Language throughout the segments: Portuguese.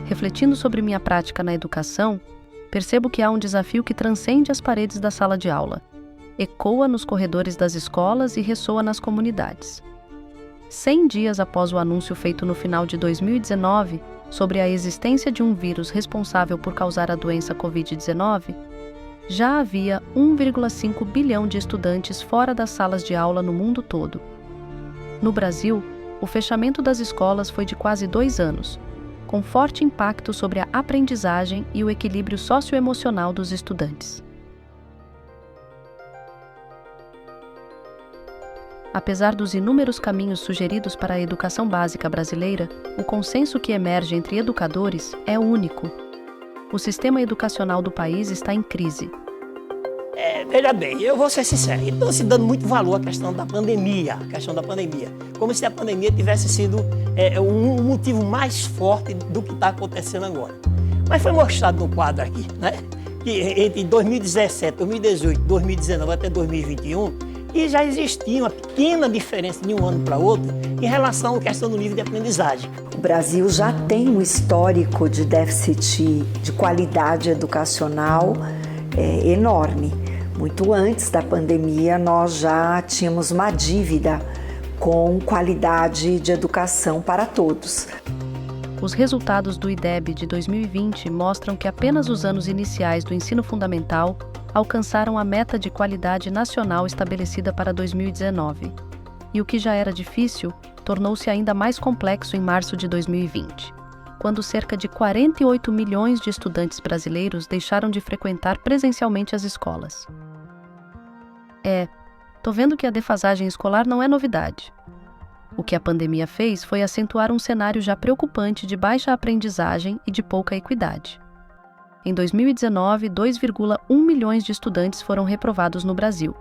refletindo sobre minha prática na educação, percebo que há um desafio que transcende as paredes da sala de aula, ecoa nos corredores das escolas e ressoa nas comunidades. 100 dias após o anúncio feito no final de 2019 sobre a existência de um vírus responsável por causar a doença Covid-19, já havia 1,5 bilhão de estudantes fora das salas de aula no mundo todo. No Brasil, o fechamento das escolas foi de quase 2 anos, com forte impacto sobre a aprendizagem e o equilíbrio socioemocional dos estudantes. Apesar dos inúmeros caminhos sugeridos para a educação básica brasileira, o consenso que emerge entre educadores é único. O sistema educacional do país está em crise. Veja bem, eu vou ser sincero, estou se dando muito valor à questão da pandemia, como se a pandemia tivesse sido um motivo mais forte do que está acontecendo agora. Mas foi mostrado no quadro aqui, né, que entre 2017, 2018, 2019 até 2021, que já existia uma pequena diferença de um ano para outro em relação à questão do nível de aprendizagem. O Brasil já tem um histórico de déficit de qualidade educacional enorme. Muito antes da pandemia, nós já tínhamos uma dívida com qualidade de educação para todos. Os resultados do IDEB de 2020 mostram que apenas os anos iniciais do ensino fundamental alcançaram a meta de qualidade nacional estabelecida para 2019. E o que já era difícil, tornou-se ainda mais complexo em março de 2020, quando cerca de 48 milhões de estudantes brasileiros deixaram de frequentar presencialmente as escolas. Tô vendo que a defasagem escolar não é novidade. O que a pandemia fez foi acentuar um cenário já preocupante de baixa aprendizagem e de pouca equidade. Em 2019, 2,1 milhões de estudantes foram reprovados no Brasil.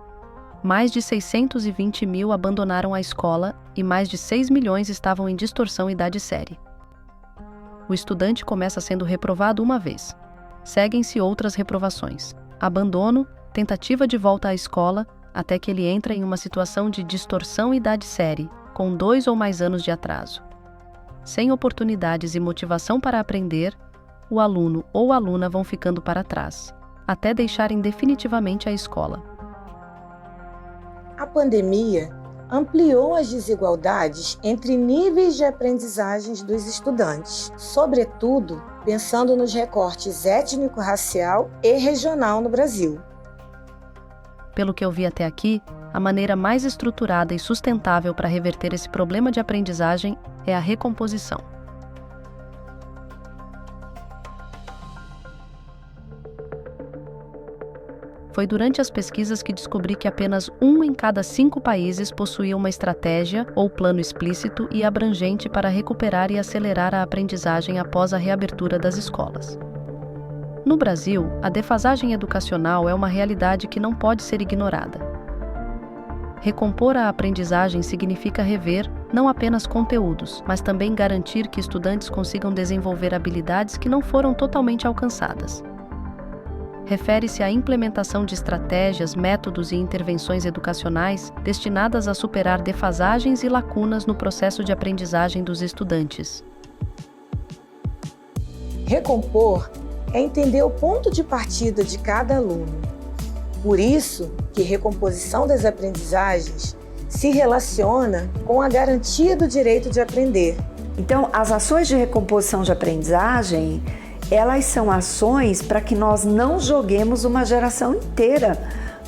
Mais de 620 mil abandonaram a escola e mais de 6 milhões estavam em distorção idade série. O estudante começa sendo reprovado uma vez. Seguem-se outras reprovações. Abandono, tentativa de volta à escola, até que ele entra em uma situação de distorção idade série, com 2 ou mais anos de atraso. Sem oportunidades e motivação para aprender, o aluno ou aluna vão ficando para trás, até deixarem definitivamente a escola. A pandemia ampliou as desigualdades entre níveis de aprendizagens dos estudantes, sobretudo pensando nos recortes étnico-racial e regional no Brasil. Pelo que eu vi até aqui, a maneira mais estruturada e sustentável para reverter esse problema de aprendizagem é a recomposição. Foi durante as pesquisas que descobri que apenas 1 em cada 5 países possuía uma estratégia ou plano explícito e abrangente para recuperar e acelerar a aprendizagem após a reabertura das escolas. No Brasil, a defasagem educacional é uma realidade que não pode ser ignorada. Recompor a aprendizagem significa rever não apenas conteúdos, mas também garantir que estudantes consigam desenvolver habilidades que não foram totalmente alcançadas. Refere-se à implementação de estratégias, métodos e intervenções educacionais destinadas a superar defasagens e lacunas no processo de aprendizagem dos estudantes. Recompor é entender o ponto de partida de cada aluno. Por isso que recomposição das aprendizagens se relaciona com a garantia do direito de aprender. Então, as ações de recomposição de aprendizagem, elas são ações para que nós não joguemos uma geração inteira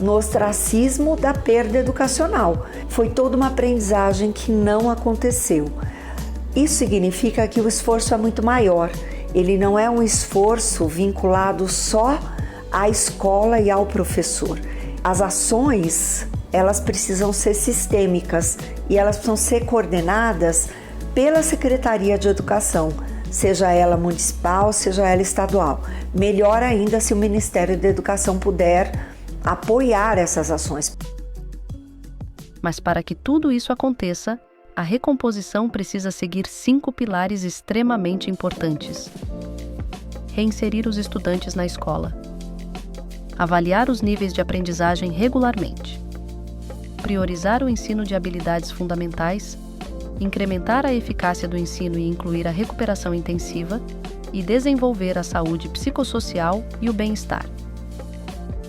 no ostracismo da perda educacional. Foi toda uma aprendizagem que não aconteceu. Isso significa que o esforço é muito maior. Ele não é um esforço vinculado só à escola e ao professor. As ações, elas precisam ser sistêmicas e elas precisam ser coordenadas pela Secretaria de Educação, seja ela municipal, seja ela estadual. Melhor ainda se o Ministério da Educação puder apoiar essas ações. Mas para que tudo isso aconteça, a recomposição precisa seguir 5 pilares extremamente importantes. Reinserir os estudantes na escola. Avaliar os níveis de aprendizagem regularmente. Priorizar o ensino de habilidades fundamentais. Incrementar a eficácia do ensino e incluir a recuperação intensiva. e desenvolver a saúde psicossocial e o bem-estar.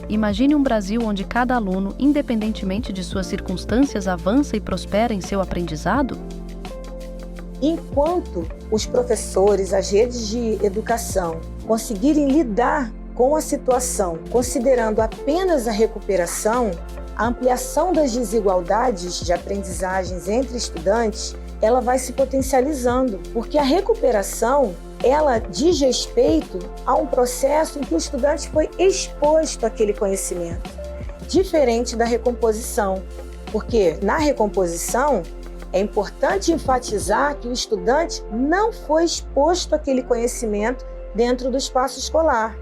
Imagine um Brasil onde cada aluno, independentemente de suas circunstâncias, avança e prospera em seu aprendizado? Enquanto os professores, as redes de educação conseguirem lidar com a situação, considerando apenas a recuperação, a ampliação das desigualdades de aprendizagens entre estudantes, ela vai se potencializando, porque a recuperação, ela diz respeito a um processo em que o estudante foi exposto àquele conhecimento, diferente da recomposição, porque na recomposição é importante enfatizar que o estudante não foi exposto àquele conhecimento dentro do espaço escolar.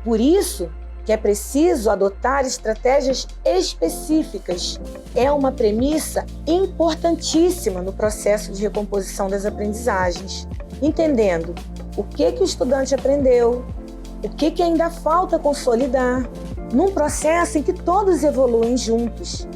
Por isso que é preciso adotar estratégias específicas. É uma premissa importantíssima no processo de recomposição das aprendizagens, entendendo o que o estudante aprendeu, o que ainda falta consolidar, num processo em que todos evoluem juntos.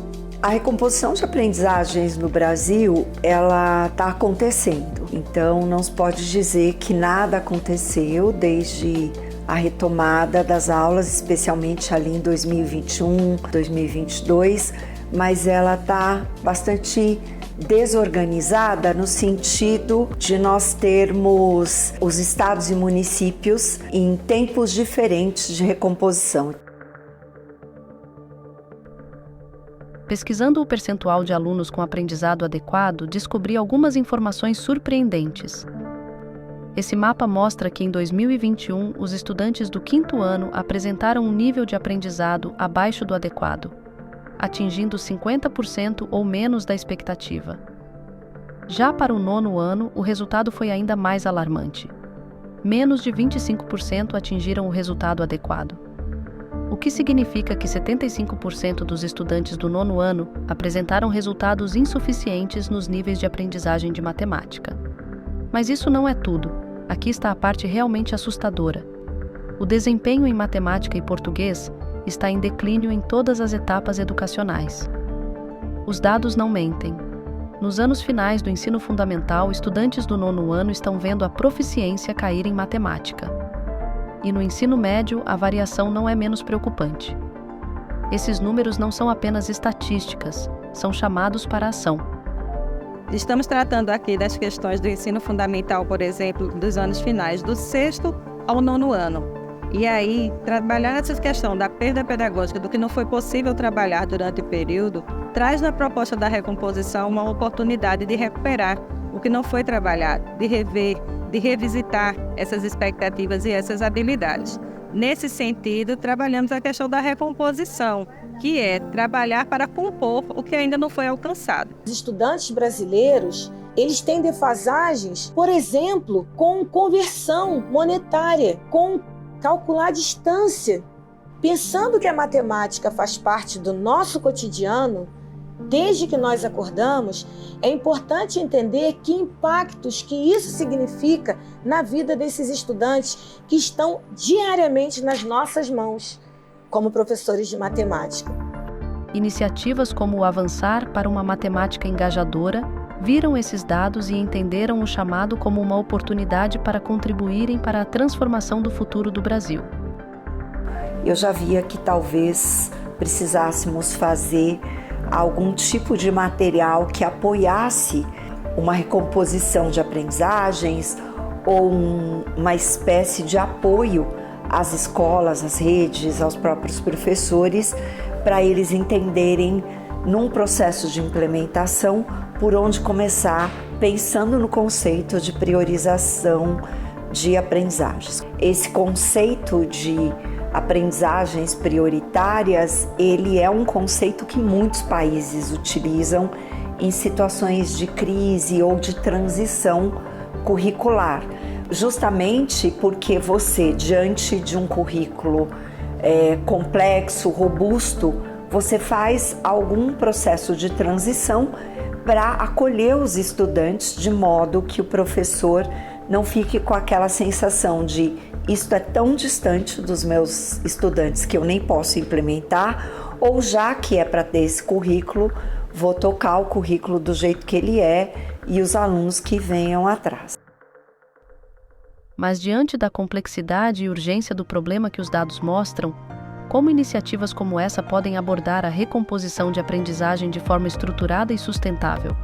A recomposição de aprendizagens no Brasil, ela está acontecendo. Então, não se pode dizer que nada aconteceu desde a retomada das aulas, especialmente ali em 2021, 2022, mas ela está bastante desorganizada no sentido de nós termos os estados e municípios em tempos diferentes de recomposição. Pesquisando o percentual de alunos com aprendizado adequado, descobri algumas informações surpreendentes. Esse mapa mostra que em 2021, os estudantes do 5º ano apresentaram um nível de aprendizado abaixo do adequado, atingindo 50% ou menos da expectativa. Já para o 9º ano, o resultado foi ainda mais alarmante. Menos de 25% atingiram o resultado adequado. O que significa que 75% dos estudantes do 9º ano apresentaram resultados insuficientes nos níveis de aprendizagem de matemática. Mas isso não é tudo. Aqui está a parte realmente assustadora. O desempenho em matemática e português está em declínio em todas as etapas educacionais. Os dados não mentem. Nos anos finais do ensino fundamental, estudantes do 9º ano estão vendo a proficiência cair em matemática. E no ensino médio, a variação não é menos preocupante. Esses números não são apenas estatísticas, são chamados para a ação. Estamos tratando aqui das questões do ensino fundamental, por exemplo, dos anos finais, do 6º ao 9º ano. E aí, trabalhar essa questão da perda pedagógica, do que não foi possível trabalhar durante o período, traz na proposta da recomposição uma oportunidade de recuperar o que não foi trabalhado, de rever, de revisitar essas expectativas e essas habilidades. Nesse sentido, trabalhamos a questão da recomposição, que é trabalhar para compor o que ainda não foi alcançado. Os estudantes brasileiros, eles têm defasagens, por exemplo, com conversão monetária, com calcular a distância. Pensando que a matemática faz parte do nosso cotidiano, desde que nós acordamos, é importante entender que impactos que isso significa na vida desses estudantes que estão diariamente nas nossas mãos, como professores de matemática. Iniciativas como o Avançar para uma Matemática Engajadora viram esses dados e entenderam o chamado como uma oportunidade para contribuírem para a transformação do futuro do Brasil. Eu já via que talvez precisássemos fazer algum tipo de material que apoiasse uma recomposição de aprendizagens ou uma espécie de apoio às escolas, às redes, aos próprios professores, para eles entenderem num processo de implementação por onde começar, pensando no conceito de priorização de aprendizagens. Esse conceito de aprendizagens prioritárias, ele é um conceito que muitos países utilizam em situações de crise ou de transição curricular, justamente porque você, diante de um currículo complexo, robusto, você faz algum processo de transição para acolher os estudantes de modo que o professor não fique com aquela sensação de isto é tão distante dos meus estudantes que eu nem posso implementar, ou já que é para ter esse currículo, vou tocar o currículo do jeito que ele é e os alunos que venham atrás. Mas diante da complexidade e urgência do problema que os dados mostram, como iniciativas como essa podem abordar a recomposição de aprendizagem de forma estruturada e sustentável?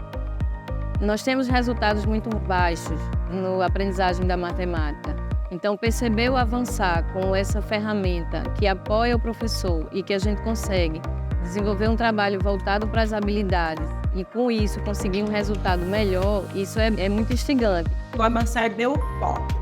Nós temos resultados muito baixos na aprendizagem da matemática. Então, perceber o avançar com essa ferramenta que apoia o professor e que a gente consegue desenvolver um trabalho voltado para as habilidades e, com isso, conseguir um resultado melhor, isso é muito instigante. O avançar deu foco.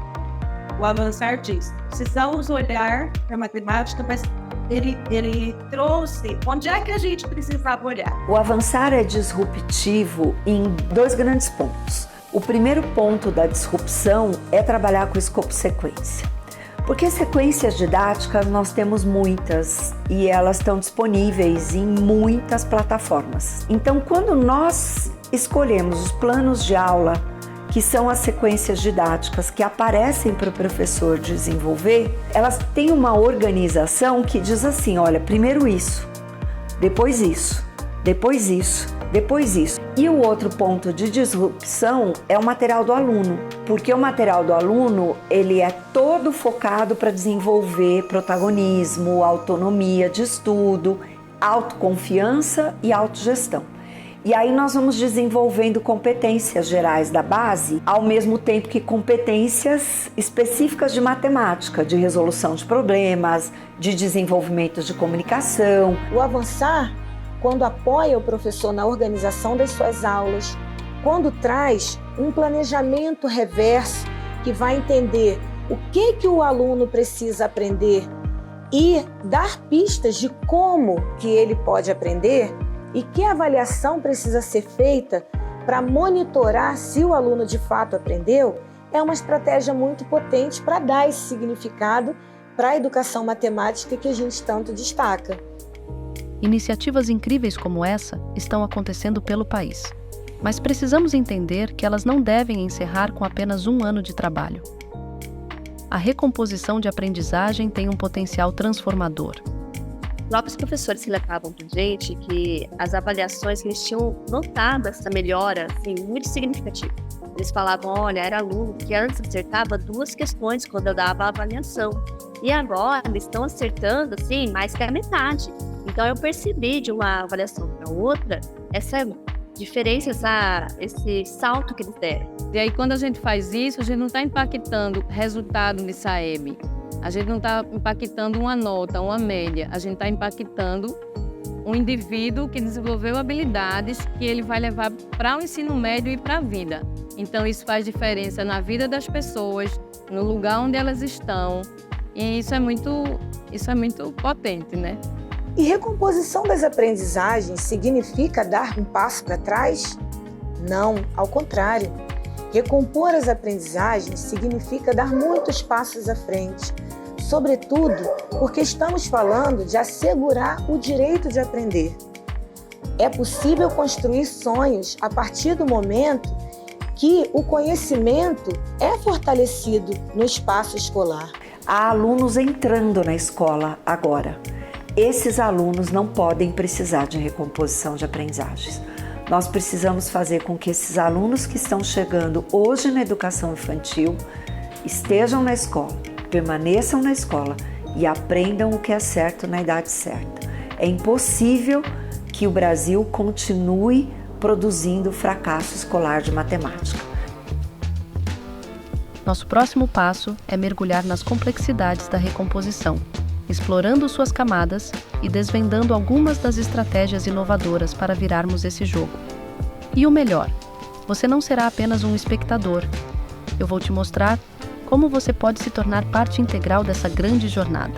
O avançar diz, precisamos olhar para a matemática, mas ele trouxe onde é que a gente precisava olhar. O avançar é disruptivo em 2 grandes pontos. O primeiro ponto da disrupção é trabalhar com o escopo sequência. Porque sequências didáticas nós temos muitas e elas estão disponíveis em muitas plataformas. Então, quando nós escolhemos os planos de aula, que são as sequências didáticas que aparecem para o professor desenvolver, elas têm uma organização que diz assim, olha, primeiro isso, depois isso, depois isso, depois isso. E o outro ponto de disrupção é o material do aluno, porque o material do aluno, ele é todo focado para desenvolver protagonismo, autonomia de estudo, autoconfiança e autogestão. E aí nós vamos desenvolvendo competências gerais da base, ao mesmo tempo que competências específicas de matemática, de resolução de problemas, de desenvolvimento de comunicação. O avançar, quando apoia o professor na organização das suas aulas, quando traz um planejamento reverso que vai entender o que o aluno precisa aprender e dar pistas de como que ele pode aprender, e que avaliação precisa ser feita para monitorar se o aluno de fato aprendeu, é uma estratégia muito potente para dar esse significado para a educação matemática que a gente tanto destaca. Iniciativas incríveis como essa estão acontecendo pelo país, mas precisamos entender que elas não devem encerrar com apenas 1 ano de trabalho. A recomposição de aprendizagem tem um potencial transformador. Próprios professores relatavam para a gente que as avaliações que eles tinham notado essa melhora assim, muito significativa. Eles falavam, olha, era aluno que antes acertava 2 questões quando eu dava a avaliação. E agora eles estão acertando assim, mais que a metade. Então eu percebi de uma avaliação para outra essa diferença, esse salto que eles deram. E aí quando a gente faz isso, a gente não está impactando o resultado de SAEB. A gente não está impactando uma nota, uma média. A gente está impactando um indivíduo que desenvolveu habilidades que ele vai levar para o ensino médio e para a vida. Então, isso faz diferença na vida das pessoas, no lugar onde elas estão. E isso é muito potente, né? E recomposição das aprendizagens significa dar um passo para trás? Não, ao contrário. Recompor as aprendizagens significa dar muitos passos à frente, sobretudo porque estamos falando de assegurar o direito de aprender. É possível construir sonhos a partir do momento que o conhecimento é fortalecido no espaço escolar. Há alunos entrando na escola agora. Esses alunos não podem precisar de recomposição de aprendizagens. Nós precisamos fazer com que esses alunos que estão chegando hoje na educação infantil estejam na escola, permaneçam na escola e aprendam o que é certo na idade certa. É impossível que o Brasil continue produzindo fracasso escolar de matemática. Nosso próximo passo é mergulhar nas complexidades da recomposição, explorando suas camadas e desvendando algumas das estratégias inovadoras para virarmos esse jogo. E o melhor, você não será apenas um espectador. Eu vou te mostrar como você pode se tornar parte integral dessa grande jornada.